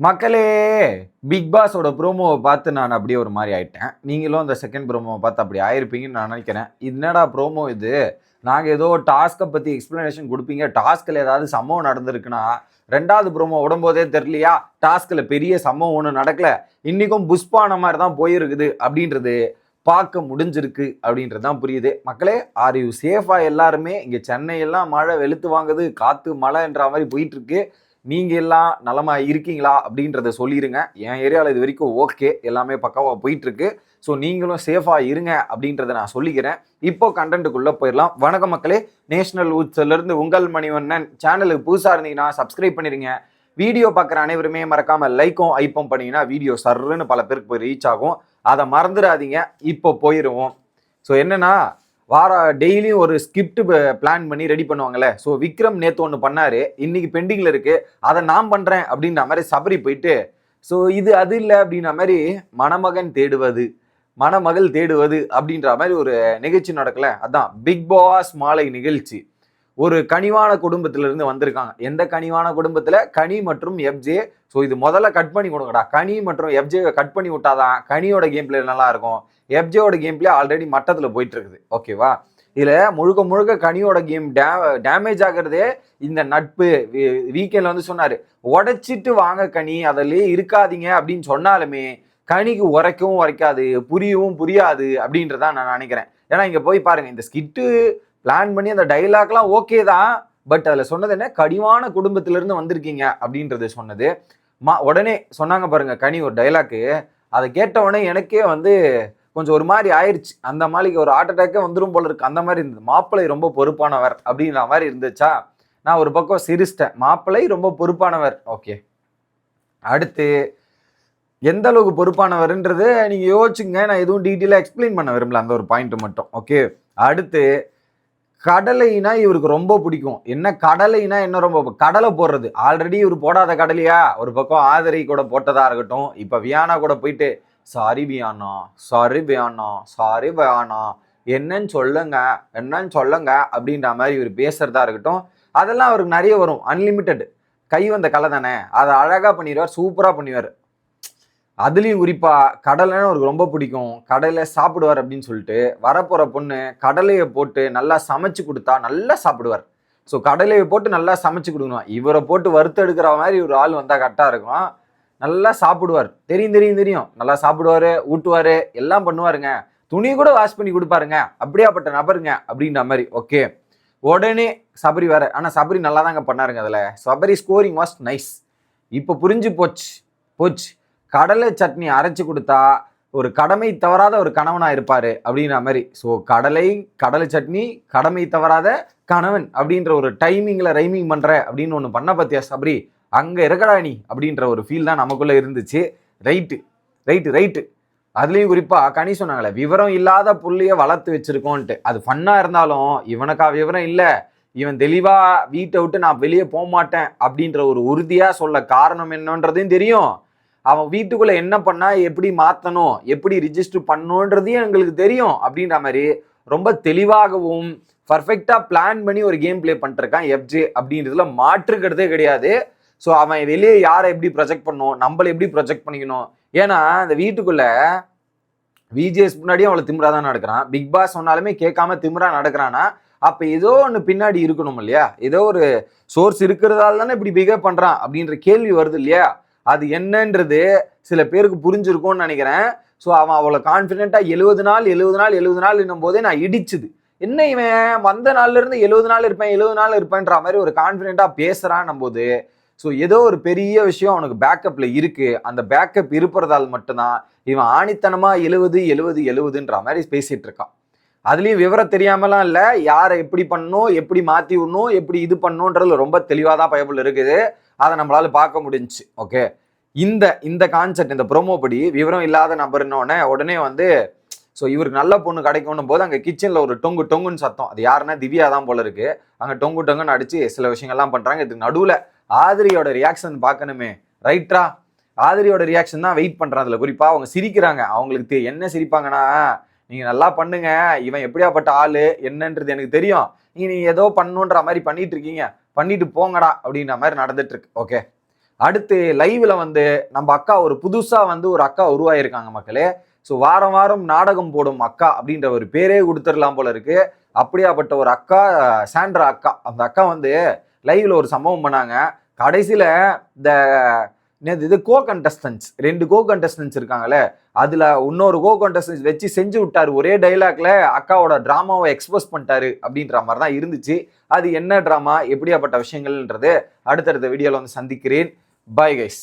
மக்களே, பிக் பாஸோட ப்ரோமோவ பார்த்து நான் அப்படியே ஒரு மாரி ஆயிட்டேன். நீங்களும் அந்த செகண்ட் ப்ரோமோவ பார்த்து அப்படி ஆயிருப்பீங்கன்னு நான் நெனைக்கிறேன். என்னடா ப்ரோமோ இது? நாங்க ஏதோ டாஸ்க்க பத்தி எக்ஸ்ப்ளனேஷன் குடுப்பீங்க. டாஸ்க்ல ஏதாவது சம்பவம் நடந்திருக்குன்னா, 2வது ப்ரோமோ விடும்போதே தெரியலையா? டாஸ்க்ல பெரிய சம்பவம் ஒண்ணும் நடக்கல. இன்னைக்கும் புஷ்பான மாரி தான் போயிருக்குது அப்படின்றது பார்க்க முடிஞ்சிருக்கு அப்படின்றது தான் புரியுது. மக்களே, ஆர் யூ சேஃபா எல்லாருமே? இங்க சென்னை எல்லாம் மழை வெளுத்து வாங்குது. காத்து, மழைன்ற மாரி போயிட்டு இருக்கு. நீங்க எல்லாம் நலமா இருக்கீங்களா அப்படின்றத சொல்லிருங்க. என் ஏரியாவில் இது வரைக்கும் ஓகே, எல்லாமே பக்காவா போயிட்டு இருக்கு. ஸோ நீங்களும் சேஃபா இருங்க அப்படின்றத நான் சொல்லிக்கிறேன். இப்போ கண்டென்ட்டுக்குள்ள போயிடலாம். வணக்கம் மக்களே, நேஷனல் உட்ஸ்ல இருந்து உங்கள் மணிவண்ணன். சேனலுக்கு புதுசா இருந்தீங்கன்னா சப்ஸ்கிரைப் பண்ணிருங்க. வீடியோ பார்க்குற அனைவருமே மறக்காம லைக்கும் ஐப்பும் பண்ணீங்கன்னா வீடியோ சர்ன்னு பல பேருக்கு போய் ரீச் ஆகும். அதை மறந்துடாதீங்க. இப்போ போயிடுவோம். ஸோ என்னன்னா, டெய்லியும் ஒரு ஸ்கிரிப்ட் பிளான் பண்ணி ரெடி பண்ணுவாங்கல்ல. ஸோ விக்ரம் நேத்து ஒன்று பண்ணாரு, இன்னைக்கு பெண்டிங்ல இருக்கு, அதை நான் பண்றேன் அப்படின்ற மாதிரி சபரி போயிட்டு, ஸோ இது அது இல்லை அப்படின்ற மாதிரி மணமகன் தேடுவது மணமகள் தேடுவது அப்படின்ற மாதிரி ஒரு நிகழ்ச்சி நடக்கல. அதான் பிக் பாஸ் மாலை நிகழ்ச்சி. ஒரு கனிவான குடும்பத்திலிருந்து வந்திருக்காங்க. எந்த கனிவான குடும்பத்துல? கனி மற்றும் எஃப்ஜே. ஸோ இது முதல்ல கட் பண்ணி கொடுங்கடா. கனி மற்றும் எஃப்ஜே கட் பண்ணி விட்டாதான் கனியோட கேம் பிளே நல்லா இருக்கும். எஃப்ஜேவோட கேம் பிளே ஆல்ரெடி மட்டத்தில் போயிட்டு இருக்குது. ஓகேவா? இதுல முழுக்க முழுக்க கனியோட கேம் டேமேஜ் ஆகுறதே இந்த நட்பு. வீக்கெண்ட்ல வந்து சொன்னாரு, உடைச்சிட்டு வாங்க கனி, அதிலே இருக்காதீங்க அப்படின்னு சொன்னாலுமே கனிக்கு உரைக்கவும் உரைக்காது, புரியவும் புரியாது அப்படின்றதான் நான் நினைக்கிறேன். ஏன்னா இங்க போய் பாருங்க, இந்த ஸ்கிட்டு பிளான் பண்ணி அந்த டைலாக்லாம் ஓகே தான். பட் அதில் சொன்னது என்ன? கனிவான குடும்பத்திலிருந்து வந்திருக்கீங்க அப்படின்றது சொன்னது. உடனே சொன்னாங்க பாருங்க கனி ஒரு டைலாக்கு. அதை கேட்ட உடனே எனக்கே வந்து கொஞ்சம் ஒரு மாதிரி ஆயிடுச்சு. அந்த மாதிரிக்கு ஒரு ஹார்ட் அட்டாக்கே வந்துடும் போல இருக்கு. அந்த மாதிரி இருந்தது. மாப்பிள்ளை ரொம்ப பொறுப்பானவர் அப்படின்ற மாதிரி இருந்துச்சா, நான் ஒரு பக்கம் சிரிச்சிட்டேன். மாப்பிள்ளை ரொம்ப பொறுப்பானவர். ஓகே, அடுத்து எந்த அளவுக்கு பொறுப்பானவர்ன்றது நீங்க யோசிச்சுங்க. நான் எதுவும் டீட்டெயிலாக எக்ஸ்பிளைன் பண்ண விரும்பல, அந்த ஒரு பாயிண்ட் மட்டும். ஓகே, அடுத்து கடலைனா இவருக்கு ரொம்ப பிடிக்கும். என்ன கடலைனா என்ன ரொம்ப? கடலை போடுறது. ஆல்ரெடி இவர் போடாத கடலையா? ஒரு பக்கம் ஆதரை கூட போட்டதா இருக்கட்டும், இப்ப வியானா கூட போயிட்டு sorry Viana, sorry Viana, sorry Viana, என்னன்னு சொல்லுங்க, என்னன்னு சொல்லுங்க அப்படின்ற மாதிரி இவர் பேசுறதா இருக்கட்டும், அதெல்லாம் அவருக்கு நிறைய வரும். அன்லிமிட்டெட் கை வந்த கலை தானே, அதை அழகா பண்ணிடுவார், சூப்பரா பண்ணிடுவார். அதுலேயும் குறிப்பாக கடலைன்னு அவருக்கு ரொம்ப பிடிக்கும். கடலை சாப்பிடுவார் அப்படின்னு சொல்லிட்டு வரப்போகிற பொண்ணு கடலையை போட்டு நல்லா சமைச்சு கொடுத்தா நல்லா சாப்பிடுவார். ஸோ கடலையை போட்டு நல்லா சமைச்சு கொடுக்கணும். இவரை போட்டு வறுத்து எடுக்கிற மாதிரி ஒரு ஆள் வந்தால் கரெக்டாக இருக்கும். நல்லா சாப்பிடுவார். தெரியும் தெரியும் தெரியும். நல்லா சாப்பிடுவார், ஊட்டுவார், எல்லாம் பண்ணுவாருங்க. துணி கூட வாஷ் பண்ணி கொடுப்பாருங்க. அப்படியாப்பட்ட நபருங்க அப்படின்ற மாதிரி. ஓகே, உடனே சபரி வேற. ஆனால் சபரி நல்லா தாங்க பண்ணாருங்க. அதில் சபரி ஸ்கோரிங் வாஸ் நைஸ். இப்போ புரிஞ்சு போச்சு போச்சு. கடலை சட்னி அரைச்சி கொடுத்தா ஒரு கடமை தவறாத ஒரு கணவனா இருப்பாரு அப்படின்ற மாதிரி. ஸோ கடலை சட்னி கடமை தவறாத கணவன் அப்படின்ற ஒரு டைமிங்ல ரைமிங் பண்ற அப்படின்னு ஒன்று பண்ண பத்தியா சபரி, அங்க இருக்கடா நீ அப்படின்ற ஒரு ஃபீல் தான் நமக்குள்ள இருந்துச்சு. Right right right. அதுலேயும் குறிப்பா கனி சொன்னாங்களே, விவரம் இல்லாத புள்ளைய வளர்த்து வச்சிருக்கோன்ட்டு. அது ஃபன்னா இருந்தாலும் இவனுக்கா விவரம் இல்லை. இவன் தெளிவா வீட்டை விட்டு நான் வெளியே போக மாட்டேன் அப்படின்ற ஒரு உறுதியா சொல்ல காரணம் என்னன்றதையும் தெரியும். அவன் வீட்டுக்குள்ள என்ன பண்ணா எப்படி மாத்தணும், எப்படி ரிஜிஸ்டர் பண்ணணுன்றதையும் எங்களுக்கு தெரியும் அப்படின்ற மாதிரி ரொம்ப தெளிவாகவும் பர்ஃபெக்டா பிளான் பண்ணி ஒரு கேம் பிளே பண்ணிருக்கான் எஃப்ஜே அப்படின்றதுல மாற்றுக்கிறதே கிடையாது. ஸோ அவன் வெளியே யாரை எப்படி ப்ரொஜெக்ட் பண்ணணும், நம்மளை எப்படி ப்ரொஜெக்ட் பண்ணிக்கணும். ஏன்னா இந்த வீட்டுக்குள்ள விஜேஎஸ் முன்னாடியும் அவளை திமிரா தான் நடக்கிறான். பிக் பாஸ் சொன்னாலுமே கேட்காம திமிரா நடக்கிறான்னா அப்ப ஏதோ ஒன்று பின்னாடி இருக்கணும் இல்லையா? ஏதோ ஒரு சோர்ஸ் இருக்கிறதால தானே இப்படி பிஹேவ் பண்றான் அப்படின்ற கேள்வி வருது இல்லையா? அது என்னன்றது சில பேருக்கு புரிஞ்சிருக்கும்னு நினைக்கிறேன். ஸோ அவன் அவ்வளோ கான்ஃபிடென்ட்டா 70 நாள் 70 நாள் 70 நாள் என்னும் போதே நான் இடிச்சுது. என்ன இவன் வந்த நாள்ல இருந்து 70 நாள் இருப்பேன் 70 நாள் இருப்பேன்ற மாதிரி ஒரு கான்ஃபிடென்ட்டா பேசுறான் போது, ஸோ ஏதோ ஒரு பெரிய விஷயம் அவனுக்கு பேக்கப்ல இருக்கு. அந்த பேக்கப் இருப்பதால் மட்டும்தான் இவன் ஆணித்தனமா 70 70 70ன்ற மாதிரி பேசிட்டு இருக்கான். அதுலயும் விவரம் தெரியாமலாம் இல்லை, யாரை எப்படி பண்ணணும், எப்படி மாத்தி விடணும், எப்படி இது பண்ணணும்ன்றது ரொம்ப தெளிவாதான் பயபுள் இருக்குது. அதை நம்மளால பார்க்க முடிஞ்சுச்சு. ஓகே, இந்த கான்செப்ட் இந்த ப்ரோமோ படி விவரம் இல்லாத நபர்னோடனே உடனே வந்து ஸோ இவருக்கு நல்ல பொண்ணு கிடைக்கணும் போது அங்கே கிச்சனில் ஒரு டொங்குன்னு சத்தம். அது யாருன்னா திவ்யா தான் போல இருக்கு. அங்கே டொங்குன்னு அடிச்சு சில விஷயங்கள்லாம் பண்றாங்க. இதுக்கு நடுவில் ஆதிரியோட ரியாக்ஷன் பார்க்கணுமே. ரைட்ரா, ஆதிரியோட ரியாக்ஷன் தான் வெயிட் பண்றான். அதுல குறிப்பா அவங்க சிரிக்கிறாங்க. அவங்களுக்கு என்ன சிரிப்பாங்கன்னா, நீங்க நல்லா பண்ணுங்க, இவன் எப்படியாப்பட்ட ஆளு என்னன்றது எனக்கு தெரியும், நீங்க ஏதோ பண்ணுன்ற மாதிரி பண்ணிட்டு இருக்கீங்க, பண்ணிட்டு போங்கடா அப்படின்ற மாதிரி நடந்துட்டு இருக்கு. ஓகே, அடுத்து லைவ்ல வந்து நம்ம அக்கா ஒரு புதுசா வந்து ஒரு அக்கா உருவாயிருக்காங்க மக்களே. ஸோ வாரம் வாரம் நாடகம் போடும் அக்கா அப்படின்ற ஒரு பேரே கொடுத்துடலாம் போல இருக்கு. அப்படியாப்பட்ட ஒரு அக்கா சாண்ட்ரா அக்கா. அந்த அக்கா வந்து லைவ்ல ஒரு சம்பவம் பண்ணாங்க. கடைசியில இந்த இது கோ கண்டஸ்டன்ஸ் 2 கோ கண்டஸ்டன்ஸ் இருக்காங்களே, அதுல இன்னொரு கோ கண்டஸ்டன்ஸ் வச்சு செஞ்சு விட்டாரு. ஒரே டைலாக்ல அக்காவோட டிராமாவை எக்ஸ்போஸ் பண்ணிட்டாரு அப்படின்ற மாதிரி தான் இருந்துச்சு. அது என்ன டிராமா, எப்படியாப்பட்ட விஷயங்கள்ன்றது அடுத்தடுத்த வீடியோல வந்து சந்திக்கிறேன். Bye guys.